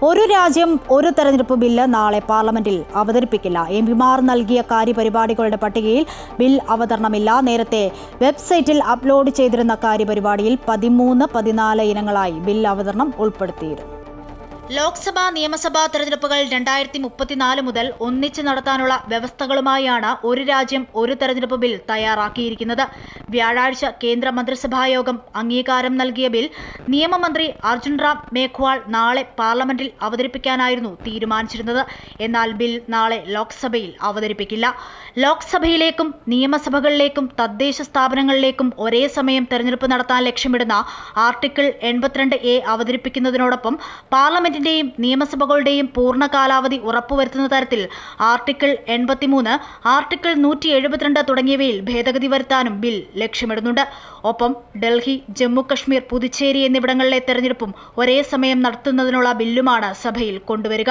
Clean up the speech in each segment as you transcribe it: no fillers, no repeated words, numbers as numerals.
ഒരു രാജ്യം ഒരു തെരഞ്ഞെടുപ്പ് ബില്ല് നാളെ പാർലമെന്റിൽ അവതരിപ്പിക്കില്ല. എംപിമാർ നൽകിയ കാര്യപരിപാടികളുടെ പട്ടികയിൽ ബിൽ അവതരണമില്ല. നേരത്തെ വെബ്സൈറ്റിൽ അപ്ലോഡ് ചെയ്തിരുന്ന കാര്യപരിപാടിയിൽ 13, 14 ഇനങ്ങളായി ബിൽ അവതരണം ഉൾപ്പെടുത്തിയിരുന്നു. ലോക്സഭാ നിയമസഭാ തെരഞ്ഞെടുപ്പുകൾ 2034 മുതൽ ഒന്നിച്ച് നടത്താനുള്ള വ്യവസ്ഥകളുമായാണ് ഒരു രാജ്യം ഒരു തെരഞ്ഞെടുപ്പ് ബിൽ തയ്യാറാക്കിയിരിക്കുന്നത്. വ്യാഴാഴ്ച കേന്ദ്ര മന്ത്രിസഭായോഗം അംഗീകാരം നൽകിയ ബിൽ നിയമമന്ത്രി അർജുൻ റാം മേഘ്വാൾ നാളെ പാർലമെന്റിൽ അവതരിപ്പിക്കാനായിരുന്നു തീരുമാനിച്ചിരുന്നത്. എന്നാൽ ബിൽ നാളെ ലോക്സഭയിൽ അവതരിപ്പിക്കില്ല. ലോക്സഭയിലേക്കും നിയമസഭകളിലേക്കും തദ്ദേശ സ്ഥാപനങ്ങളിലേക്കും ഒരേ സമയം തെരഞ്ഞെടുപ്പ് നടത്താൻ ലക്ഷ്യമിടുന്ന ആർട്ടിക്കിൾ 82A അവതരിപ്പിക്കുന്നതിനോടൊപ്പം പാർലമെന്റിന്റെയും നിയമസഭകളുടെയും പൂർണ്ണ കാലാവധി ഉറപ്പുവരുത്തുന്ന തരത്തിൽ ആർട്ടിക്കിൾ 83, ആർട്ടിക്കിൾ 172 തുടങ്ങിയവയിൽ ഭേദഗതി വരുത്താനും ബിൽ ലക്ഷ്യമിടുന്നുണ്ട്. ഒപ്പം ഡൽഹി, ജമ്മു കശ്മീർ, പുതുച്ചേരി എന്നിവിടങ്ങളിലെ തെരഞ്ഞെടുപ്പും ഒരേ സമയം നടത്തുന്നതിനുള്ള ബില്ലുമാണ് സഭയിൽ കൊണ്ടുവരിക.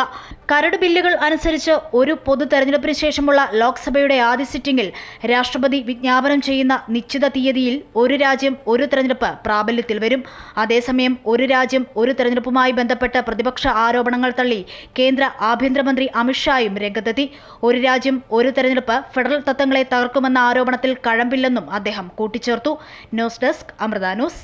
കരട് ബില്ലുകൾ അനുസരിച്ച് ഒരു പൊതു തെരഞ്ഞെടുപ്പിന് ശേഷമുള്ള ലോക്സഭയുടെ ആദ്യ സിറ്റിംഗിൽ രാഷ്ട്രപതി വിജ്ഞാപനം ചെയ്യുന്ന നിശ്ചിത തീയതിയിൽ ഒരു രാജ്യം ഒരു തെരഞ്ഞെടുപ്പ് പ്രാബല്യത്തിൽ വരും. അതേസമയം ഒരു രാജ്യം ഒരു തെരഞ്ഞെടുപ്പുമായി ബന്ധപ്പെട്ട് പ്രതിപക്ഷ ആരോപണങ്ങൾ തള്ളി കേന്ദ്ര ആഭ്യന്തരമന്ത്രി അമിത്ഷായും രംഗത്തെത്തി. ഒരു രാജ്യം ഒരു തെരഞ്ഞെടുപ്പ് ഫെഡറൽ തത്വങ്ങളെ തകർക്കുമെന്ന ആരോപണത്തിൽ കഴമ്പില്ലെന്നും അദ്ദേഹം കൂട്ടിച്ചേർത്തു. News desk, Amrita news.